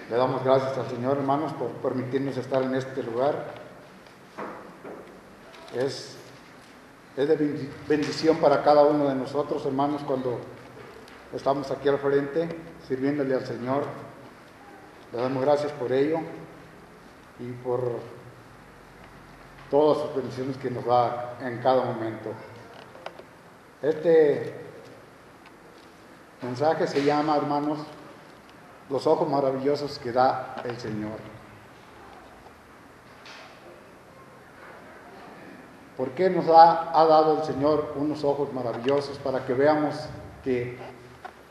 Le damos gracias al Señor, hermanos, por permitirnos estar en este lugar. Es de bendición para cada uno de nosotros, hermanos, cuando estamos aquí al frente, sirviéndole al Señor. Le damos gracias por ello y por todas sus bendiciones que nos da en cada momento. Este mensaje se llama, hermanos, los ojos maravillosos que da el Señor. ¿Por qué nos ha dado el Señor unos ojos maravillosos? Para que veamos que,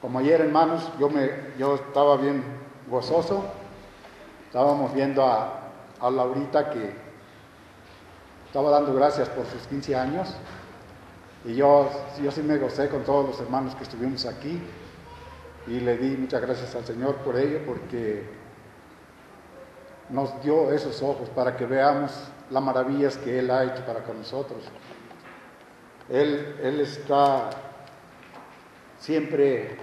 como ayer, hermanos, yo estaba bien gozoso. Estábamos viendo a Laurita, que estaba dando gracias por sus 15 años. Y yo sí me gocé con todos los hermanos que estuvimos aquí. Y le di muchas gracias al Señor por ello, porque nos dio esos ojos para que veamos las maravillas que Él ha hecho para con nosotros. Él está siempre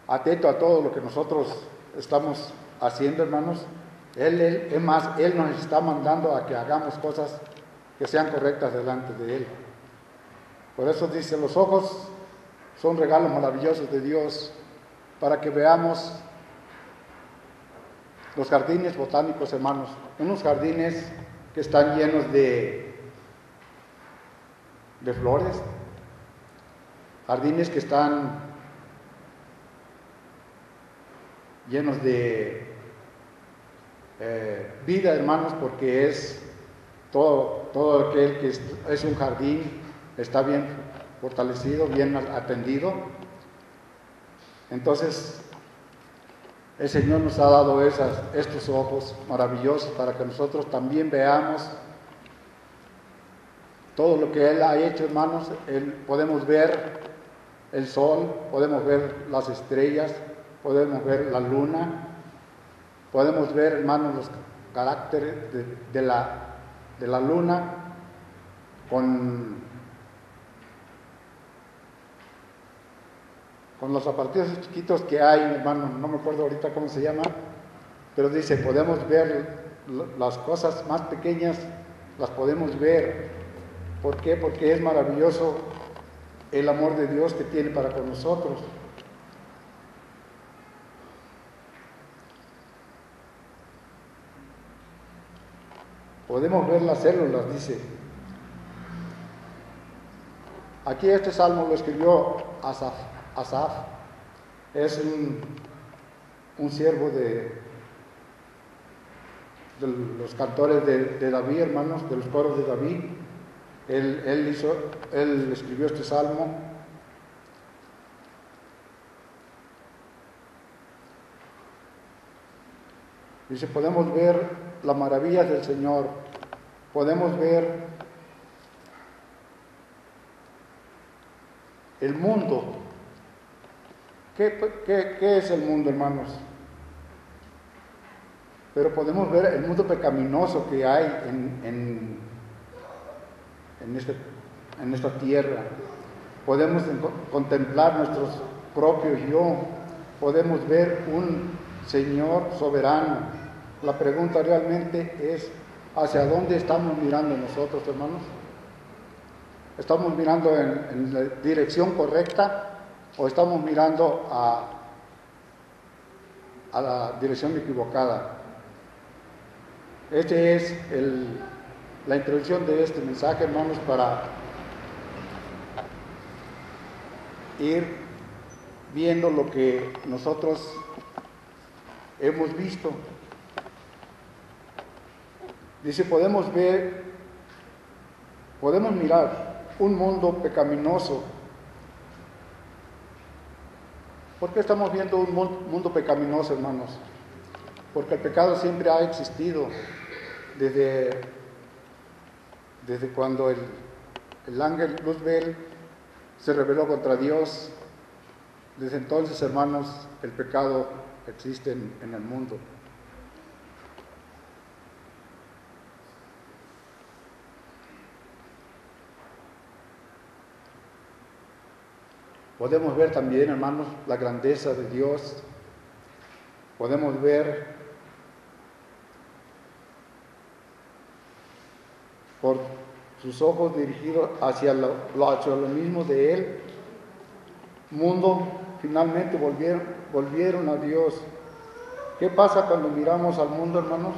atento a todo lo que nosotros estamos haciendo, hermanos. Es más, Él nos está mandando a que hagamos cosas que sean correctas delante de Él. Por eso dice, los ojos son regalos maravillosos de Dios, para que veamos los jardines botánicos, hermanos, unos jardines que están llenos de flores, jardines que están llenos de vida, hermanos, porque es todo aquel que es un jardín, está bien fortalecido, bien atendido. Entonces, el Señor nos ha dado estos ojos maravillosos para que nosotros también veamos todo lo que Él ha hecho, hermanos. Podemos ver el sol, podemos ver las estrellas, podemos ver la luna, podemos ver, hermanos, los caracteres de la luna con los apartidos chiquitos que hay, hermano, no me acuerdo ahorita cómo se llama, pero dice, podemos ver las cosas más pequeñas, las podemos ver. ¿Por qué? Porque es maravilloso el amor de Dios que tiene para con nosotros. Podemos ver las células, dice. Aquí este salmo lo escribió Asaf. Es un siervo de los cantores de David, hermanos, de los coros de David. Él escribió este salmo. Dice, podemos ver las maravillas del Señor, podemos ver el mundo. ¿Qué es el mundo, hermanos? Pero podemos ver el mundo pecaminoso que hay en esta tierra. Podemos contemplar nuestros propios yo. Podemos ver un Señor soberano. La pregunta realmente es, ¿hacia dónde estamos mirando nosotros, hermanos? ¿Estamos mirando en la dirección correcta o estamos mirando a la dirección equivocada? Esta es la introducción de este mensaje, hermanos, para ir viendo lo que nosotros hemos visto. Dice, podemos mirar un mundo pecaminoso. ¿Por qué estamos viendo un mundo pecaminoso, hermanos? Porque el pecado siempre ha existido desde cuando el ángel Luzbel se rebeló contra Dios. Desde entonces, hermanos, el pecado existe en el mundo. Podemos ver también, hermanos, la grandeza de Dios. Podemos ver por sus ojos dirigidos hacia lo mismo de Él. Mundo finalmente volvieron a Dios. ¿Qué pasa cuando miramos al mundo, hermanos?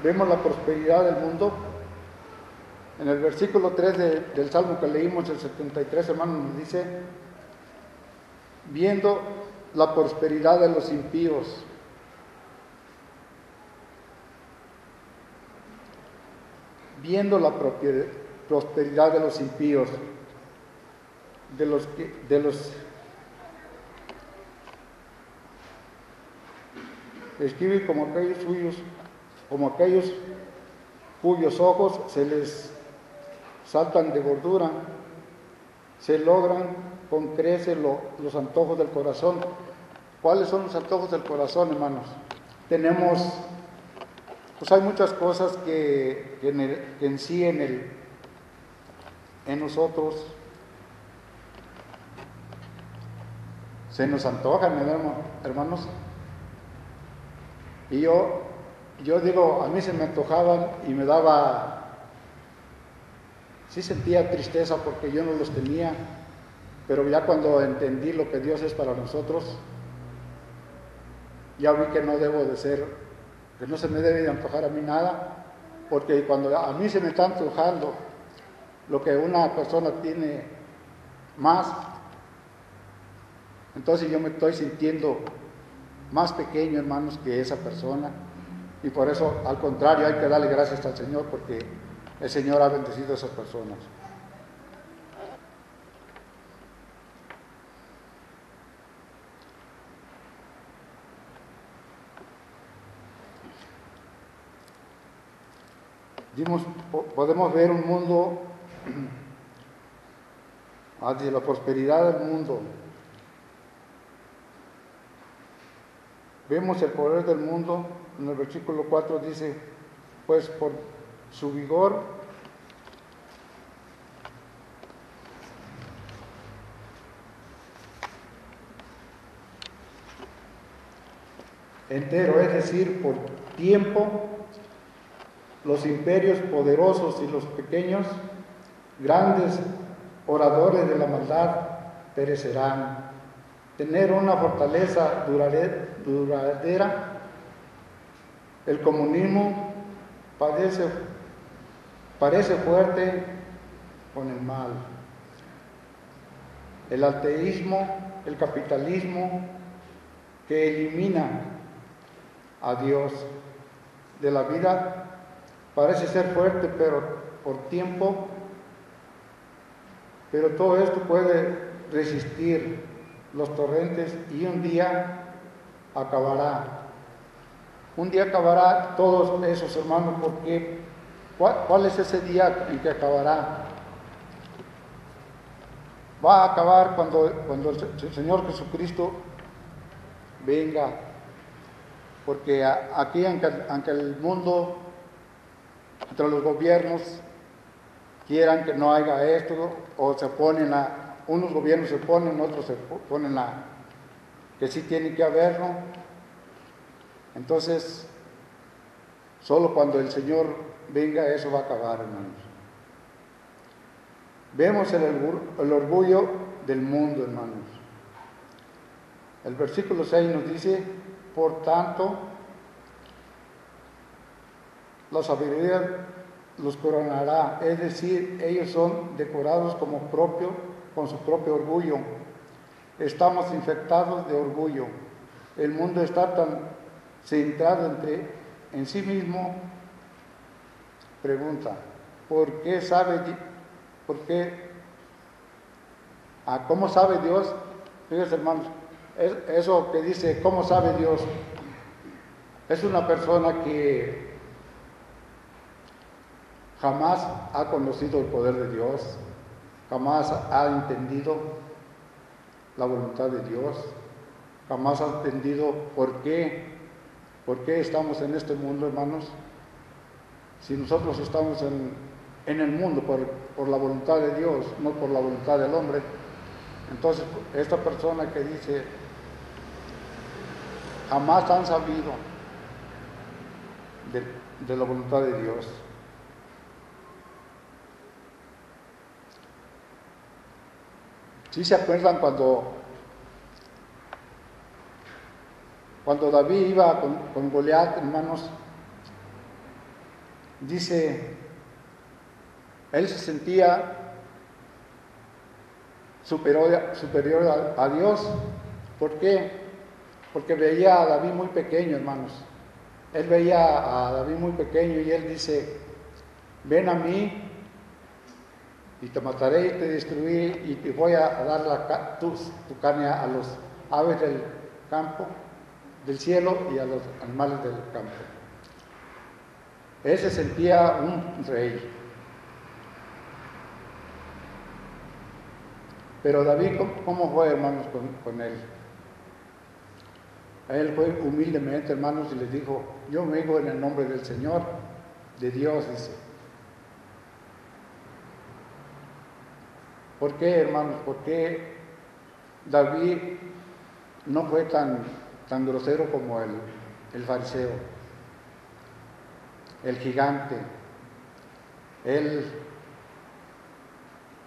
Vemos la prosperidad del mundo. En el versículo 3 del Salmo que leímos, el 73, hermanos, nos dice: viendo la prosperidad de los impíos. Viendo la prosperidad de los impíos, escribe como aquellos cuyos ojos se les saltan de gordura, se logran con creces los antojos del corazón. ¿Cuáles son los antojos del corazón, hermanos? Pues hay muchas cosas que en sí en nosotros se nos antojan, hermanos. Y yo digo, a mí se me antojaban y me daba, sí sentía tristeza porque yo no los tenía, pero ya cuando entendí lo que Dios es para nosotros, ya vi que no debo de ser, que no se me debe de antojar a mí nada, porque cuando a mí se me está antojando lo que una persona tiene más, entonces yo me estoy sintiendo más pequeño, hermanos, que esa persona. Y por eso, al contrario, hay que darle gracias al Señor, porque el Señor ha bendecido a esas personas. Podemos ver un mundo, hacia la prosperidad del mundo. Vemos el poder del mundo. En el versículo 4 dice: pues por su vigor entero, es decir, por tiempo, los imperios poderosos y los pequeños, grandes oradores de la maldad, perecerán. Tener una fortaleza duradera. El comunismo parece fuerte con el mal. El ateísmo, el capitalismo, que elimina a Dios de la vida, parece ser fuerte, pero por tiempo. Pero todo esto puede resistir los torrentes y un día acabará. Un día acabará todos esos, hermanos, porque ¿cuál es ese día en que acabará? Va a acabar cuando el Señor Jesucristo venga, porque aquí, aunque el mundo, entre los gobiernos, quieran que no haga esto, o se oponen unos gobiernos se oponen, otros se ponen que sí tiene que haberlo. Entonces, solo cuando el Señor venga, eso va a acabar, hermanos. Vemos el orgullo del mundo, hermanos. El versículo 6 nos dice: por tanto, la sabiduría los coronará, es decir, ellos son decorados con su propio orgullo. Estamos infectados de orgullo. El mundo está tan centrado en sí mismo. Pregunta: ¿cómo sabe Dios? Fíjense, hermanos, eso que dice ¿cómo sabe Dios? Es una persona que jamás ha conocido el poder de Dios, jamás ha entendido la voluntad de Dios, jamás ha entendido por qué estamos en este mundo, hermanos. Si nosotros estamos en el mundo por la voluntad de Dios, no por la voluntad del hombre. Entonces, esta persona que dice, jamás han sabido de la voluntad de Dios. ¿Sí se acuerdan cuando David iba con Goliat, hermanos? Dice, él se sentía superior a Dios. ¿Por qué? Porque veía a David muy pequeño, hermanos. Él veía a David muy pequeño y él dice, ven a mí y te mataré y te destruiré y te voy a dar tu carne a los aves del campo, del cielo y a los animales del campo. Él se sentía un rey. Pero David, ¿cómo fue, hermanos, con él? Él fue humildemente, hermanos, y les dijo, yo vengo en el nombre del Señor, de Dios, dice. ¿Por qué, hermanos? ¿Por qué David no fue tan grosero como el fariseo, el gigante? Él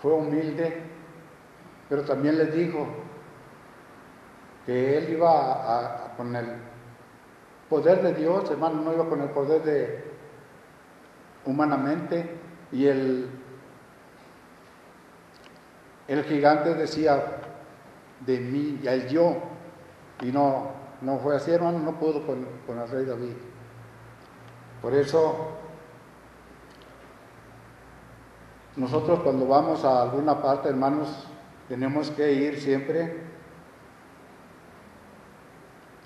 fue humilde, pero también les dijo que él iba con el poder de Dios, hermano, no iba con el poder de humanamente, y el gigante decía de mí, y el yo, y no fue así, hermano, no pudo con el rey David. Por eso, nosotros cuando vamos a alguna parte, hermanos, tenemos que ir siempre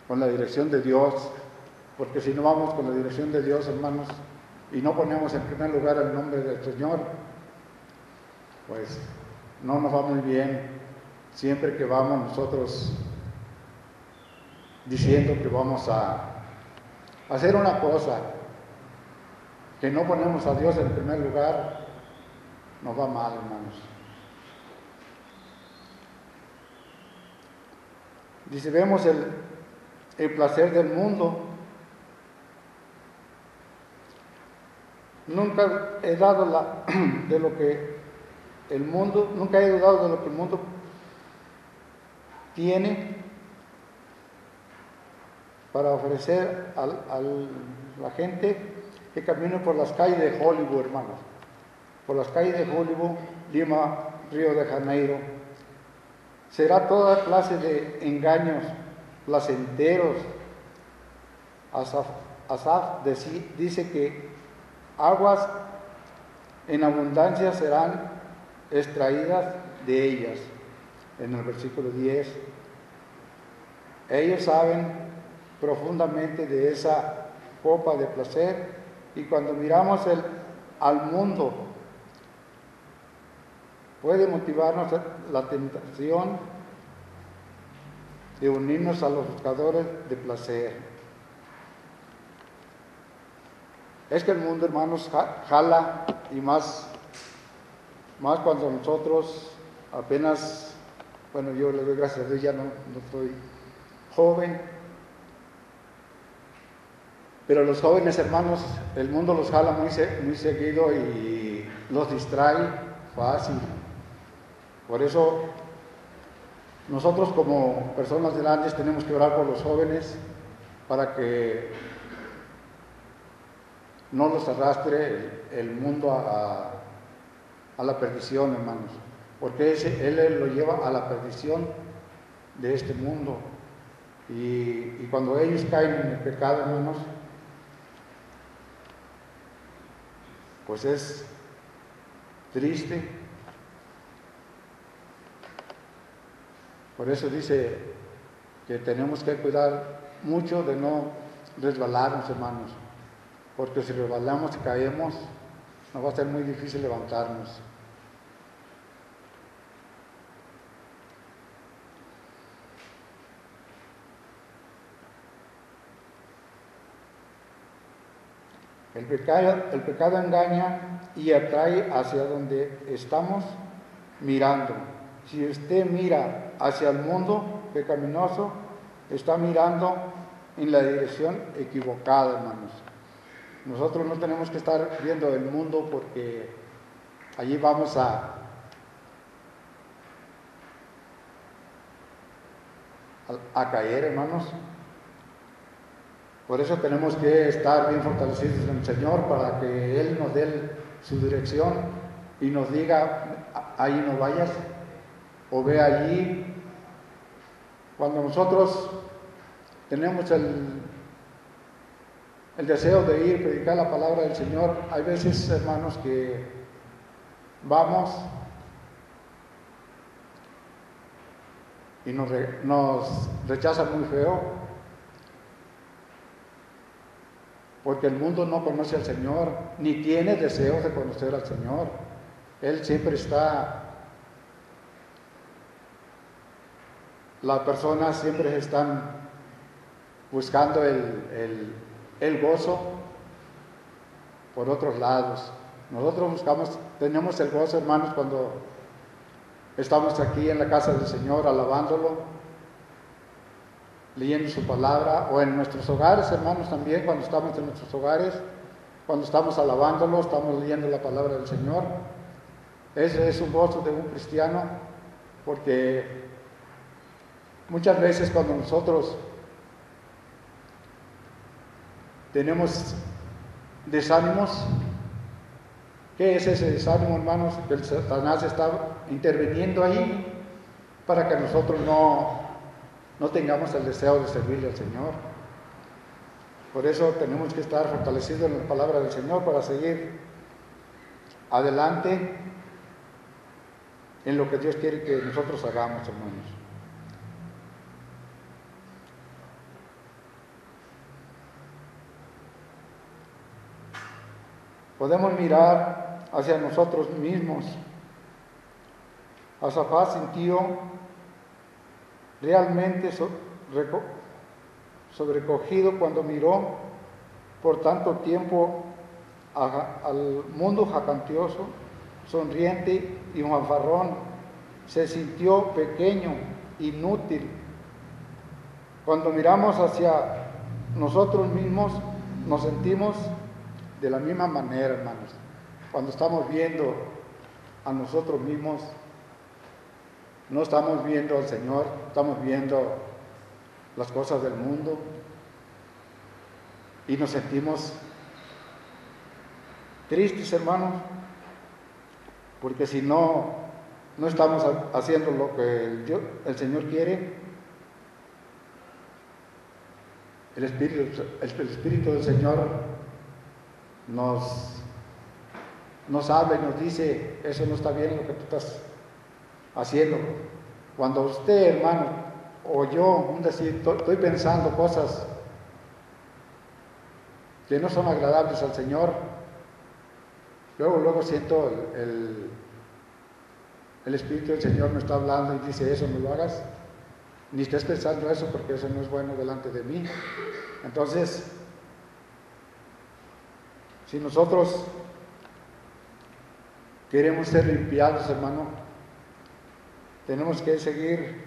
con la dirección de Dios, porque si no vamos con la dirección de Dios, hermanos, y no ponemos en primer lugar el nombre del Señor, pues no nos va muy bien. Siempre que vamos nosotros diciendo que vamos a hacer una cosa, que no ponemos a Dios en primer lugar, nos va mal, hermanos. Dice, vemos el placer del mundo. Nunca he dado de lo que el mundo, nunca he dudado de lo que el mundo tiene para ofrecer a la gente que camine por las calles de Hollywood, hermanos. Por las calles de Hollywood, Lima, Río de Janeiro. Será toda clase de engaños placenteros. Asaf dice que aguas en abundancia serán extraídas de ellas. En el versículo 10. Ellos saben profundamente de esa copa de placer, y cuando miramos al mundo, puede motivarnos la tentación de unirnos a los buscadores de placer. Es que el mundo, hermanos, jala, y más cuando nosotros apenas, bueno, yo le doy gracias a Dios, ya no estoy joven, pero los jóvenes, hermanos, el mundo los jala muy seguido y los distrae fácil. Por eso nosotros como personas grandes tenemos que orar por los jóvenes para que no los arrastre el mundo a la perdición, hermanos, porque él lo lleva a la perdición de este mundo. Y cuando ellos caen en el pecado, hermanos, pues es triste. Por eso dice que tenemos que cuidar mucho de no resbalarnos, hermanos, porque si resbalamos y caemos, nos va a ser muy difícil levantarnos. El pecado engaña y atrae hacia donde estamos mirando. Si usted mira hacia el mundo pecaminoso, está mirando en la dirección equivocada, hermanos. Nosotros no tenemos que estar viendo el mundo porque allí vamos a caer, hermanos. Por eso tenemos que estar bien fortalecidos en el Señor para que Él nos dé su dirección y nos diga, ahí no vayas, o ve allí. Cuando nosotros tenemos el deseo de ir a predicar la palabra del Señor, hay veces, hermanos, que vamos y nos rechazan muy feo, porque el mundo no conoce al Señor, ni tiene deseos de conocer al Señor. Él siempre está, las personas siempre están buscando el gozo por otros lados. Nosotros tenemos el gozo, hermanos, cuando estamos aquí en la casa del Señor alabándolo, leyendo su palabra, o en nuestros hogares, hermanos, también cuando estamos en nuestros hogares, cuando estamos alabándolo, estamos leyendo la palabra del Señor. Ese es un gozo de un cristiano, porque muchas veces cuando nosotros tenemos desánimos, ¿qué es ese desánimo, hermanos? Que el Satanás está interviniendo ahí para que nosotros no tengamos el deseo de servirle al Señor. Por eso tenemos que estar fortalecidos en la palabra del Señor para seguir adelante en lo que Dios quiere que nosotros hagamos, hermanos. Podemos mirar hacia nosotros mismos. Josafat sintió realmente sobrecogido cuando miró por tanto tiempo al mundo jactancioso, sonriente y fanfarrón. Se sintió pequeño, inútil. Cuando miramos hacia nosotros mismos, nos sentimos de la misma manera, hermanos. Cuando estamos viendo a nosotros mismos, no estamos viendo al Señor, estamos viendo las cosas del mundo y nos sentimos tristes, hermanos, porque si no estamos haciendo lo que el Señor quiere, el Espíritu del Señor nos habla y nos dice, eso no está bien lo que tú estás haciendo. Cuando usted, hermano, o yo, estoy pensando cosas que no son agradables al Señor, luego siento el Espíritu del Señor me está hablando y dice, eso no lo hagas, ni estés pensando eso porque eso no es bueno delante de mí. Entonces, si nosotros queremos ser limpiados, hermano, tenemos que seguir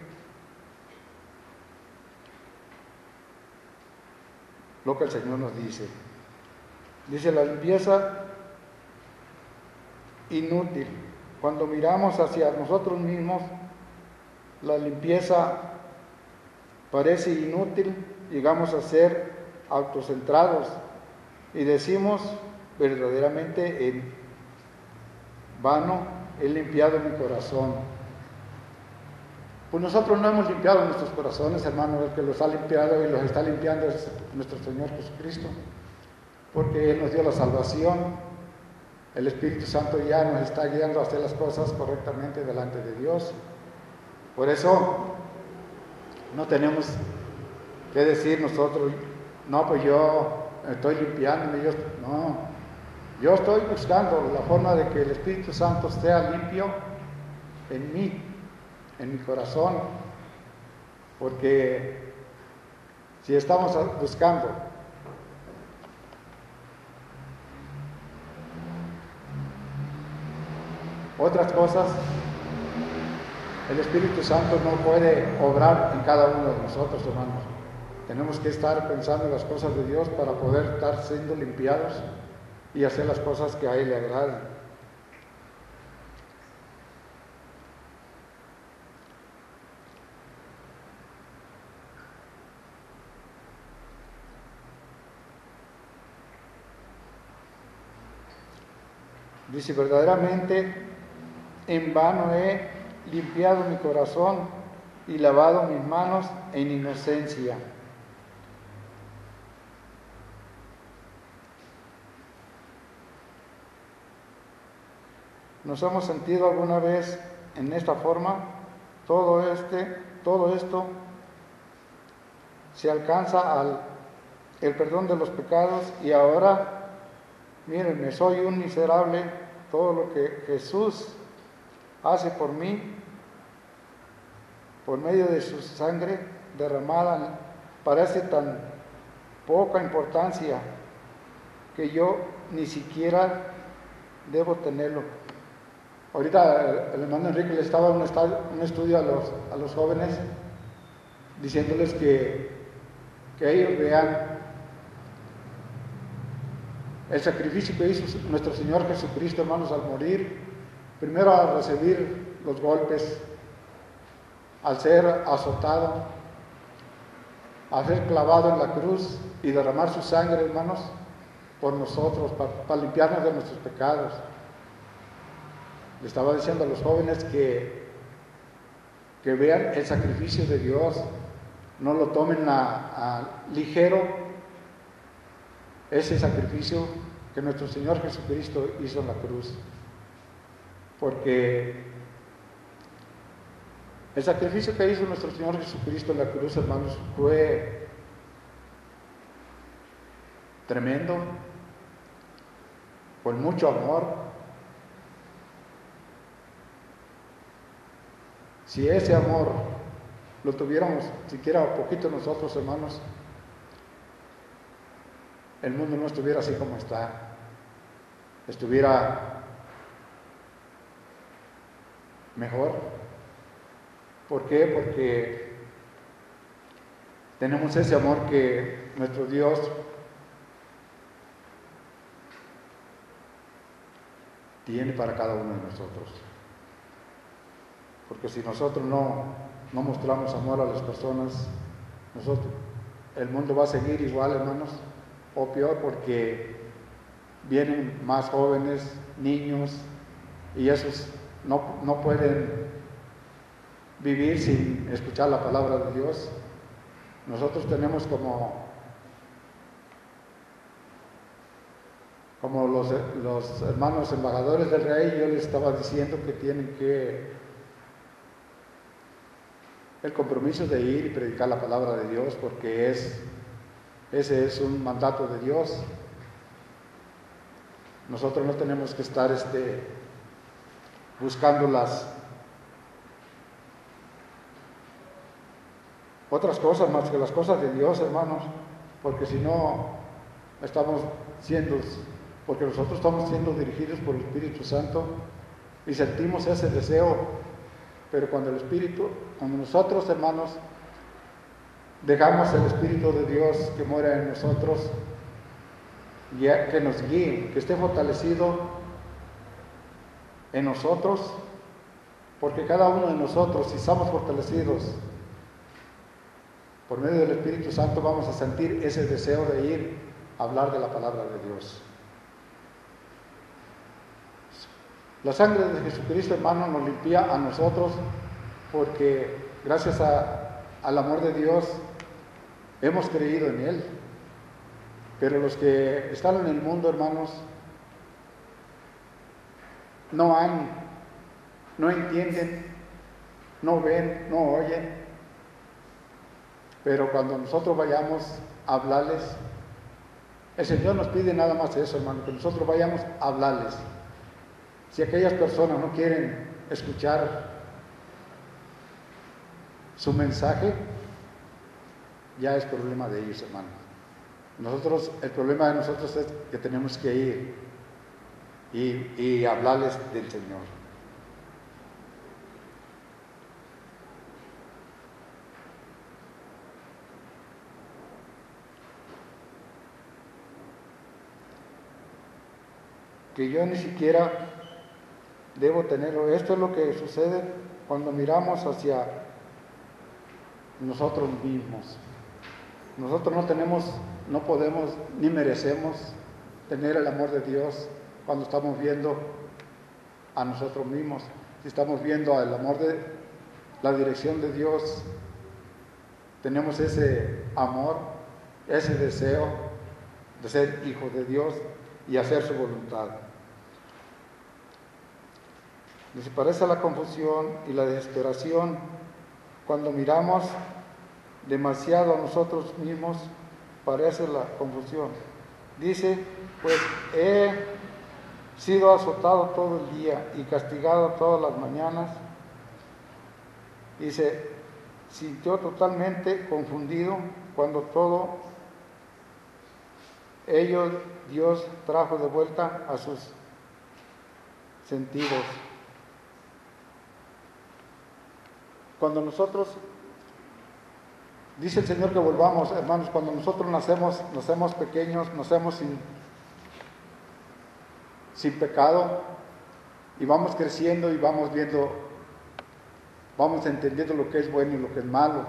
lo que el Señor nos dice. Dice la limpieza inútil. Cuando miramos hacia nosotros mismos, la limpieza parece inútil, llegamos a ser autocentrados y decimos verdaderamente en vano he limpiado mi corazón. Pues nosotros no hemos limpiado nuestros corazones, hermanos. El que los ha limpiado y los está limpiando es nuestro Señor Jesucristo, porque Él nos dio la salvación. El Espíritu Santo ya nos está guiando a hacer las cosas correctamente delante de Dios. Por eso no tenemos que decir nosotros, no, pues yo estoy limpiándome, yo estoy buscando la forma de que el Espíritu Santo sea limpio en mí, en mi corazón, porque si estamos buscando otras cosas, El Espíritu Santo no puede obrar en cada uno de nosotros, hermanos. Tenemos que estar pensando en las cosas de Dios para poder estar siendo limpiados y hacer las cosas que a Él le agradan. Dice, verdaderamente en vano he limpiado mi corazón y lavado mis manos en inocencia. ¿Nos hemos sentido alguna vez en esta forma? Todo esto se alcanza el perdón de los pecados y ahora, mírenme, soy un miserable, todo lo que Jesús hace por mí, por medio de su sangre derramada, parece tan poca importancia que yo ni siquiera debo tenerlo. Ahorita el hermano Enrique le estaba en un estudio a los jóvenes, diciéndoles que ellos vean el sacrificio que hizo nuestro Señor Jesucristo, hermanos, al morir, primero al recibir los golpes, al ser azotado, al ser clavado en la cruz y derramar su sangre, hermanos, por nosotros, para limpiarnos de nuestros pecados. Le estaba diciendo a los jóvenes que vean el sacrificio de Dios, no lo tomen a ligero ese sacrificio que nuestro Señor Jesucristo hizo en la cruz. Porque el sacrificio que hizo nuestro Señor Jesucristo en la cruz, hermanos, fue tremendo, con mucho amor. Si ese amor lo tuviéramos siquiera poquito nosotros, hermanos, el mundo no estuviera así como está, estuviera mejor. ¿Por qué? Porque tenemos ese amor que nuestro Dios tiene para cada uno de nosotros. Porque si nosotros no mostramos amor a las personas, el mundo va a seguir igual, hermanos, o peor, porque vienen más jóvenes, niños, y esos no pueden vivir sin escuchar la palabra de Dios. Nosotros tenemos como los hermanos embajadores del Rey, yo les estaba diciendo que tienen el compromiso de ir y predicar la palabra de Dios, porque ese es un mandato de Dios. Nosotros no tenemos que estar buscando las otras cosas más que las cosas de Dios, hermanos, porque si no porque nosotros estamos siendo dirigidos por el Espíritu Santo y sentimos ese deseo, pero cuando nosotros, hermanos, dejamos el Espíritu de Dios que mora en nosotros, que nos guíe, que esté fortalecido en nosotros, porque cada uno de nosotros, si estamos fortalecidos por medio del Espíritu Santo, vamos a sentir ese deseo de ir a hablar de la palabra de Dios. La sangre de Jesucristo, hermano, nos limpia a nosotros, porque gracias al amor de Dios hemos creído en Él. Pero los que están en el mundo, hermanos, no entienden, no ven, no oyen. Pero cuando nosotros vayamos a hablarles, el Señor nos pide nada más eso, hermano, que nosotros vayamos a hablarles. Si aquellas personas no quieren escuchar su mensaje, ya es problema de ellos, hermano. El problema de nosotros es que tenemos que ir y hablarles del Señor. que yo ni siquiera debo tenerlo. Esto es lo que sucede cuando miramos hacia nosotros mismos. Nosotros no tenemos, no podemos ni merecemos tener el amor de Dios cuando estamos viendo a nosotros mismos. Si estamos viendo el amor de la dirección de Dios, tenemos ese amor, ese deseo de ser hijos de Dios y hacer su voluntad. Nos parece la confusión y la desesperación cuando miramos demasiado a nosotros mismos, parece la confusión. Dice, pues he sido azotado todo el día y castigado todas las mañanas. Y se sintió totalmente confundido cuando todo ello Dios trajo de vuelta a sus sentidos. Cuando nosotros, dice el Señor que volvamos, hermanos, cuando nosotros nacemos pequeños, nacemos sin pecado y vamos creciendo y vamos viendo, vamos entendiendo lo que es bueno y lo que es malo.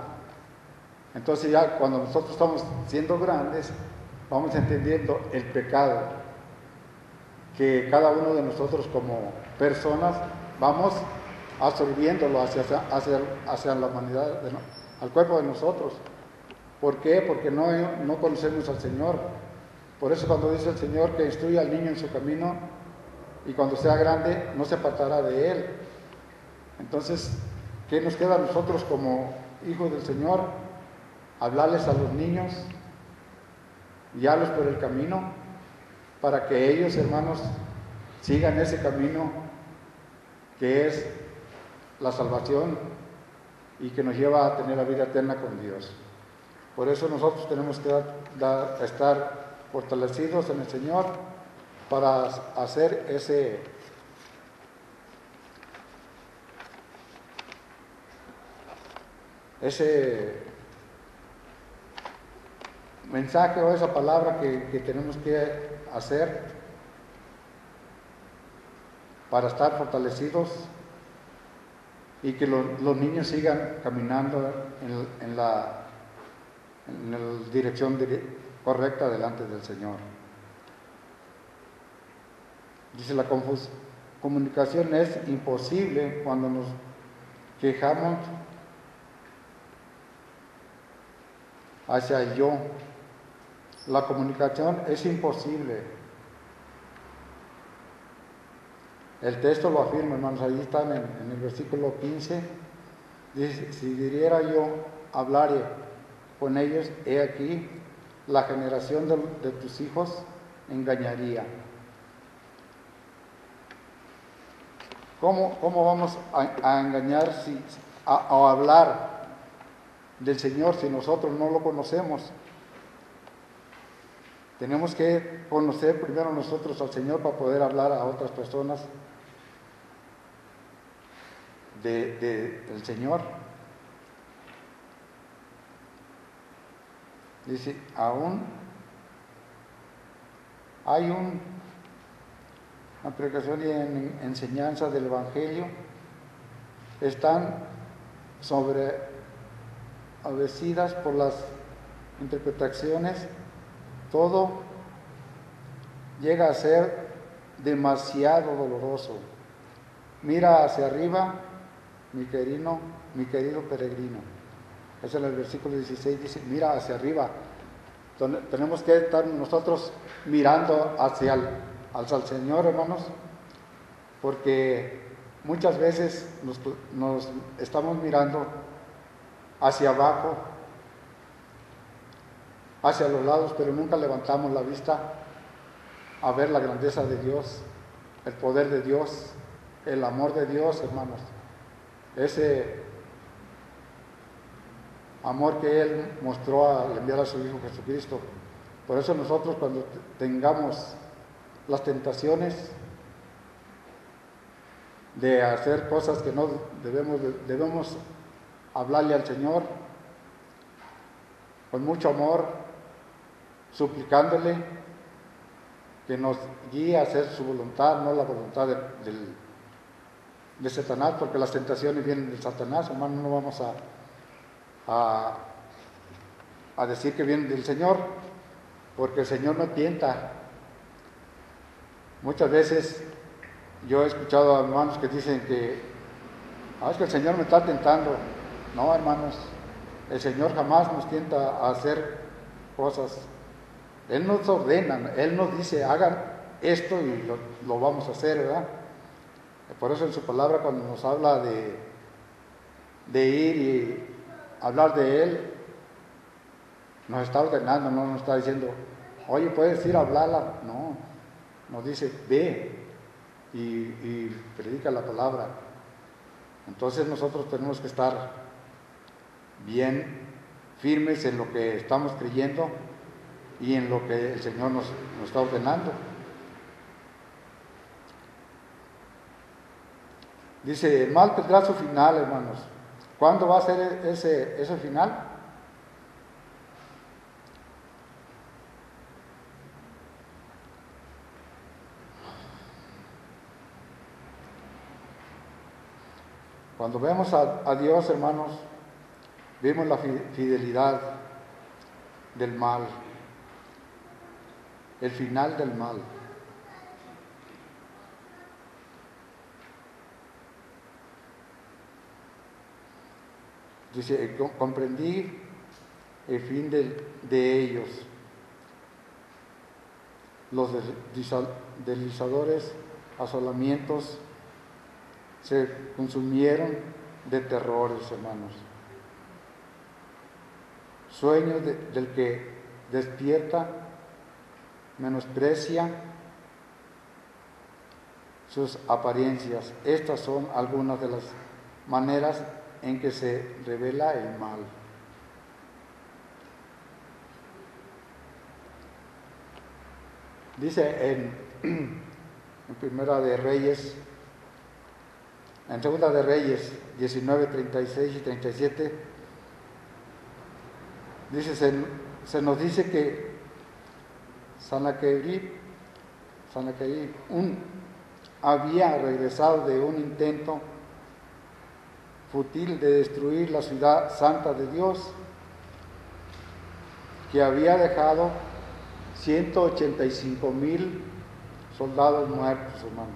Entonces ya cuando nosotros estamos siendo grandes, vamos entendiendo el pecado que cada uno de nosotros como personas vamos absorbiéndolo hacia la humanidad, al cuerpo de nosotros. ¿Por qué? Porque no conocemos al Señor. Por eso cuando dice el Señor que instruye al niño en su camino y cuando sea grande no se apartará de él. Entonces, ¿qué nos queda a nosotros como hijos del Señor? Hablarles a los niños, guiarlos por el camino, para que ellos, hermanos, sigan ese camino que es la salvación y que nos lleva a tener la vida eterna con Dios. Por eso nosotros tenemos que estar fortalecidos en el Señor para hacer ese mensaje o esa palabra que tenemos que hacer para estar fortalecidos y que los niños sigan caminando en la dirección correcta delante del Señor. Dice la comunicación es imposible cuando nos quejamos hacia el yo. La comunicación es imposible. El texto lo afirma, hermanos, ahí están en el versículo 15. Dice, si diera yo, hablaré con ellos, he aquí, la generación de tus hijos engañaría. ¿Cómo vamos a engañar o hablar del Señor si nosotros no lo conocemos? Tenemos que conocer primero nosotros al Señor para poder hablar a otras personas del Señor. Dice, aún hay una predicación y enseñanza del Evangelio, están sobreabastecidas por las interpretaciones, todo llega a ser demasiado doloroso. Mira hacia arriba, mi querido peregrino. Ese es el versículo 16, dice, mira hacia arriba. Tenemos que estar nosotros mirando hacia el Señor, hermanos, porque muchas veces nos estamos mirando hacia abajo, hacia los lados, pero nunca levantamos la vista a ver la grandeza de Dios, el poder de Dios, el amor de Dios, hermanos. Ese amor que Él mostró al enviar a su Hijo Jesucristo. Por eso nosotros cuando tengamos las tentaciones de hacer cosas que no debemos hablarle al Señor con mucho amor, suplicándole que nos guíe a hacer su voluntad, no la voluntad de Satanás, porque las tentaciones vienen de Satanás, hermano. No vamos a decir que vienen del Señor, porque el Señor no tienta. Muchas veces yo he escuchado a hermanos que dicen que es que el Señor me está tentando. No, hermanos, el Señor jamás nos tienta a hacer cosas. Él nos ordena, Él nos dice, hagan esto y lo vamos a hacer, ¿verdad? Por eso en su palabra, cuando nos habla de ir y hablar de Él, nos está ordenando, no nos está diciendo, oye, puedes ir a hablarla. No, nos dice, ve y predica la palabra. Entonces nosotros tenemos que estar bien firmes en lo que estamos creyendo y en lo que el Señor nos está ordenando. Dice, el mal tendrá su final, hermanos. ¿Cuándo va a ser ese final? Cuando vemos a Dios, hermanos, vemos la fidelidad del mal, el final del mal. Dice, comprendí el fin de ellos. Los deslizadores, asolamientos, se consumieron de terrores, hermanos. Sueños del que despierta, menosprecia sus apariencias. Estas son algunas de las maneras en que se revela el mal. Dice en Primera de Reyes, en Segunda de Reyes 19, 36 y 37, dice, se nos dice que Sanaquerib había regresado de un intento fútil de destruir la ciudad santa de Dios, que había dejado 185,000 soldados muertos, hermanos.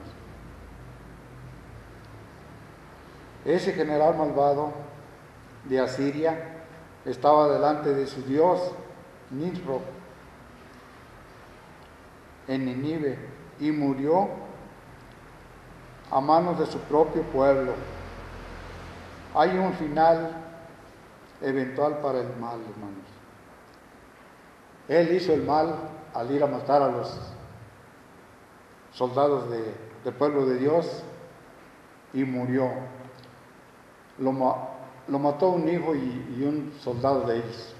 Ese general malvado de Asiria estaba delante de su dios Nisroch en Nínive y murió a manos de su propio pueblo. Hay un final eventual para el mal, hermanos. Él hizo el mal al ir a matar a los soldados del pueblo de Dios y murió. Lo mató un hijo y un soldado de ellos.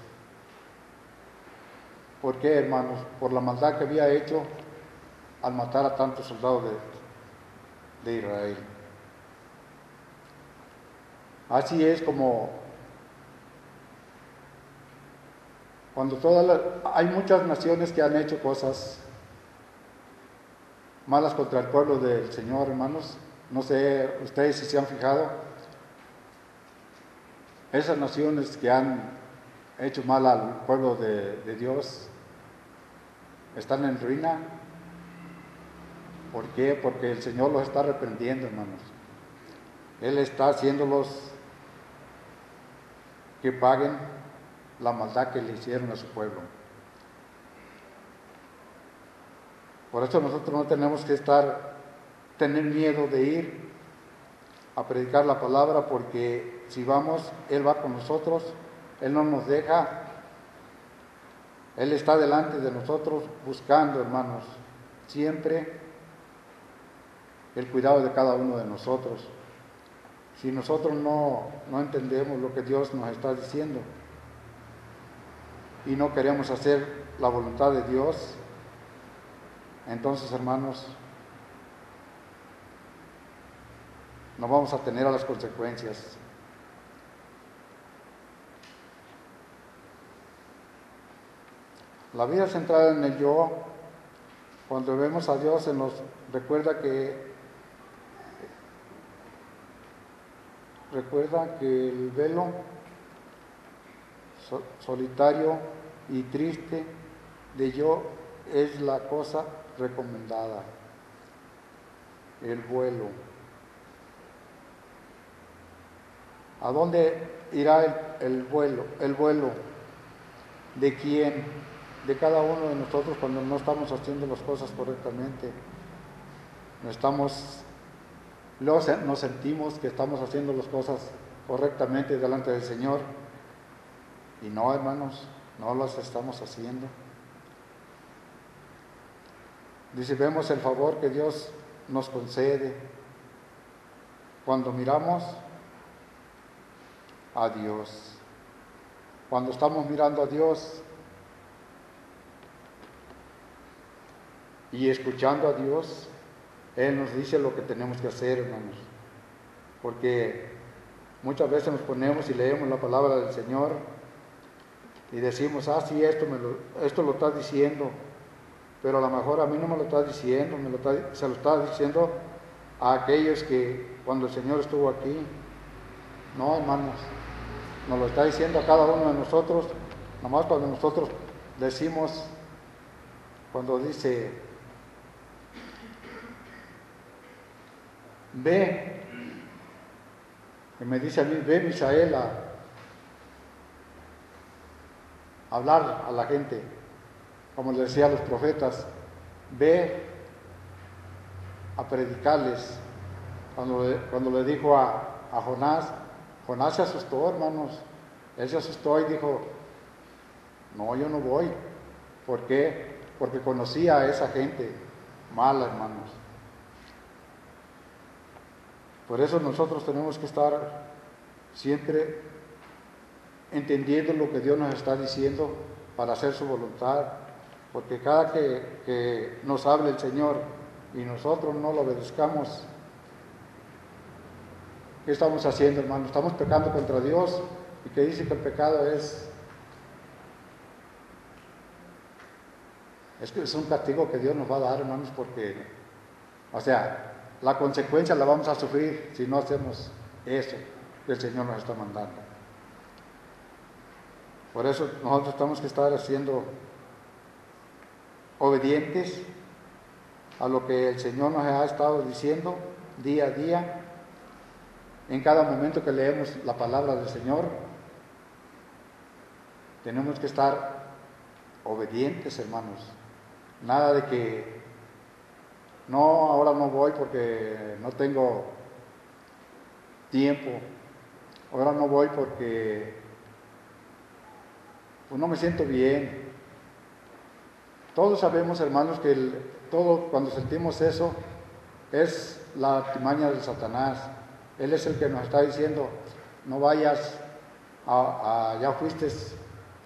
¿Por qué, hermanos? Por la maldad que había hecho al matar a tantos soldados de Israel. Así es como cuando hay muchas naciones que han hecho cosas malas contra el pueblo del Señor, hermanos. No sé ustedes si se han fijado, esas naciones que han hecho mal al pueblo de Dios están en ruina. ¿Por qué? Porque el Señor los está reprendiendo, hermanos. Él está haciéndolos que paguen la maldad que le hicieron a su pueblo. Por eso nosotros no tenemos que tener miedo de ir a predicar la palabra, porque si vamos, Él va con nosotros, Él no nos deja, Él está delante de nosotros buscando, hermanos, siempre el cuidado de cada uno de nosotros. Si nosotros no entendemos lo que Dios nos está diciendo y no queremos hacer la voluntad de Dios, entonces, hermanos, nos vamos a tener a las consecuencias. La vida centrada en el yo Cuando vemos a Dios se nos recuerda que el velo solitario y triste de yo es la cosa recomendada, el vuelo. ¿A dónde irá el vuelo? El vuelo. ¿De quién? De cada uno de nosotros cuando no estamos haciendo las cosas correctamente. Nos sentimos que estamos haciendo las cosas correctamente delante del Señor. Y no, hermanos, no las estamos haciendo. Dice, vemos el favor que Dios nos concede cuando miramos a Dios. Cuando estamos mirando a Dios y escuchando a Dios, Él nos dice lo que tenemos que hacer, hermanos. Porque muchas veces nos ponemos y leemos la palabra del Señor y decimos, sí, esto lo está diciendo, pero a lo mejor a mí no me lo está diciendo, se lo está diciendo a aquellos que cuando el Señor estuvo aquí. No, hermanos, nos lo está diciendo a cada uno de nosotros, nomás cuando nosotros decimos, cuando dice, ve, y me dice a mí, ve Misael a hablar a la gente, como le decía a los profetas, ve a predicarles. Cuando le dijo a Jonás se asustó, hermanos. Él se asustó y dijo, no, yo no voy. ¿Por qué? Porque conocía a esa gente mala, hermanos. Por eso nosotros tenemos que estar siempre entendiendo lo que Dios nos está diciendo para hacer su voluntad. Porque cada que nos hable el Señor y nosotros no lo obedezcamos, ¿qué estamos haciendo, hermano? Estamos pecando contra Dios, y que dice que el pecado es un castigo que Dios nos va a dar, hermanos, porque, la consecuencia la vamos a sufrir si no hacemos eso que el Señor nos está mandando. Por eso nosotros tenemos que estar haciendo obedientes a lo que el Señor nos ha estado diciendo día a día. En cada momento que leemos la palabra del Señor, tenemos que estar obedientes, hermanos. Nada de que, no, ahora no voy porque no tengo tiempo. Ahora no voy porque pues no me siento bien. Todos sabemos, hermanos, que cuando sentimos eso es la artimaña de Satanás. Él es el que nos está diciendo, no vayas, ya fuiste,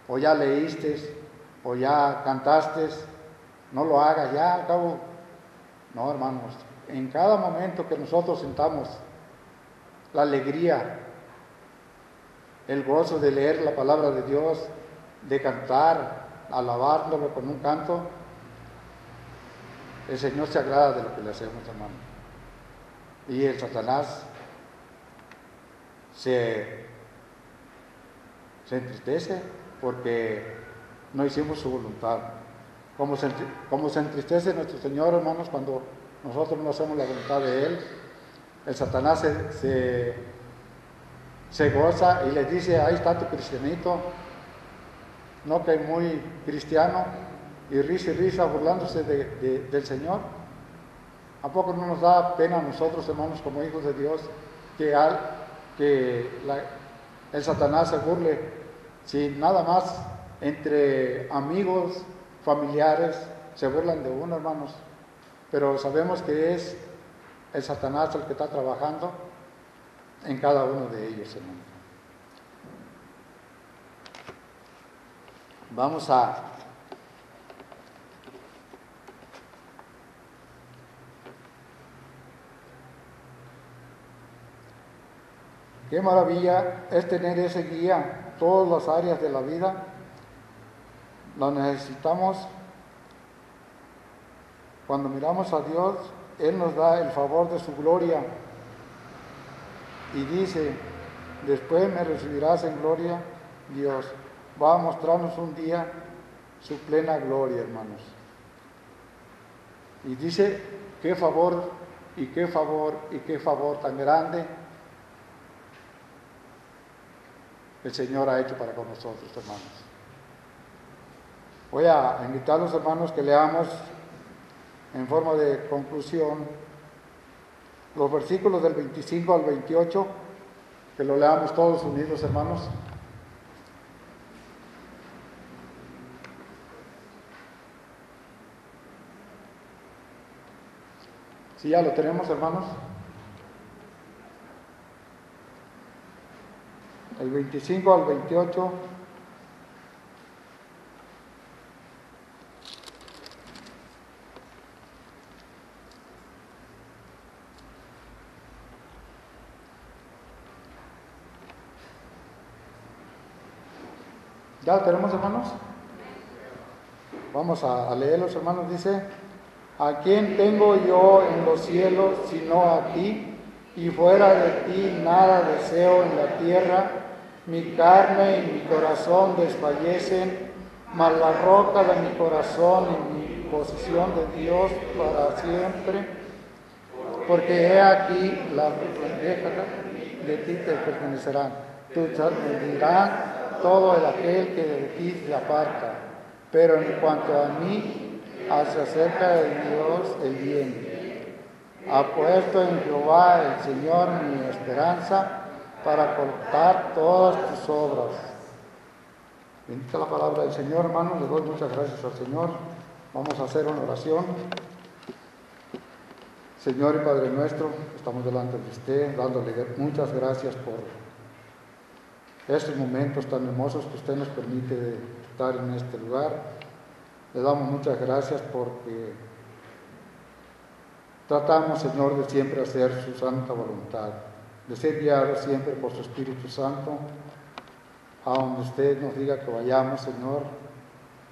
o ya leíste, o ya cantaste, no lo hagas, ya al cabo. No, hermanos, en cada momento que nosotros sintamos la alegría, el gozo de leer la palabra de Dios, de cantar, alabándolo con un canto, el Señor se agrada de lo que le hacemos, hermano. Y el Satanás se entristece porque no hicimos su voluntad. Como se entristece nuestro Señor, hermanos, cuando nosotros no hacemos la voluntad de Él, el Satanás se goza y le dice, ahí está tu cristianito, no que es muy cristiano, y risa burlándose del Señor. ¿A poco no nos da pena a nosotros, hermanos, como hijos de Dios, que el Satanás se burle, si nada más entre amigos, familiares, se burlan de uno, hermanos? Pero sabemos que es el Satanás el que está trabajando en cada uno de ellos, hermanos. Vamos a qué maravilla es tener ese guía. Todas las áreas de la vida lo necesitamos Cuando miramos a Dios, Él nos da el favor de su gloria y dice, después me recibirás en gloria. Dios va a mostrarnos un día su plena gloria, hermanos. Y dice, qué favor y qué favor y qué favor tan grande el Señor ha hecho para con nosotros, hermanos. Voy a invitar a los hermanos que leamos en forma de conclusión los versículos del 25 al 28, que lo leamos todos unidos, hermanos. ¿Sí ya lo tenemos, hermanos? El 25 al 28. ¿Ya lo tenemos, hermanos? Vamos a leerlos, hermanos. Dice, ¿a quién tengo yo en los cielos sino a ti? Y fuera de ti nada deseo en la tierra. Mi carne y mi corazón desfallecen, mas la roca de mi corazón y mi posesión de Dios para siempre. Porque he aquí la bandeja de ti te pertenecerán. Tú dirás todo el aquel que de ti se aparta. Pero en cuanto a mí, hacia acerca de Dios el bien. Ha puesto en Jehová el Señor mi esperanza para cortar todas tus obras. Bendita la palabra del Señor, hermanos. Le doy muchas gracias al Señor. Vamos a hacer una oración. Señor y Padre nuestro, estamos delante de usted, dándole muchas gracias por estos momentos tan hermosos que usted nos permite estar en este lugar. Le damos muchas gracias porque tratamos, Señor, de siempre hacer su santa voluntad, de ser guiados siempre por su Espíritu Santo, a donde usted nos diga que vayamos, Señor,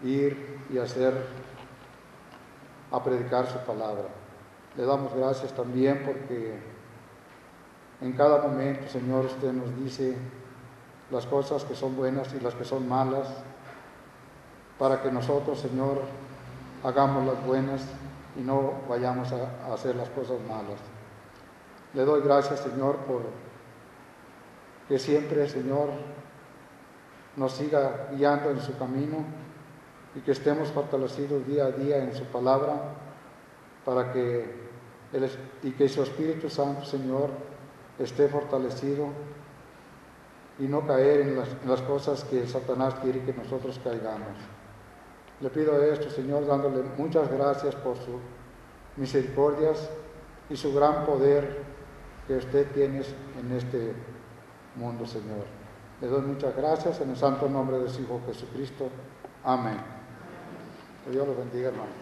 ir y a predicar su palabra. Le damos gracias también porque en cada momento, Señor, usted nos dice las cosas que son buenas y las que son malas, para que nosotros, Señor, hagamos las buenas y no vayamos a hacer las cosas malas. Le doy gracias, Señor, por que siempre, Señor, nos siga guiando en su camino y que estemos fortalecidos día a día en su palabra, para que su Espíritu Santo, Señor, esté fortalecido y no caer en las cosas que Satanás quiere que nosotros caigamos. Le pido esto, Señor, dándole muchas gracias por sus misericordias y su gran poder que usted tiene en este mundo, Señor. Le doy muchas gracias en el santo nombre de su Hijo Jesucristo. Amén. Que Dios los bendiga, hermanos.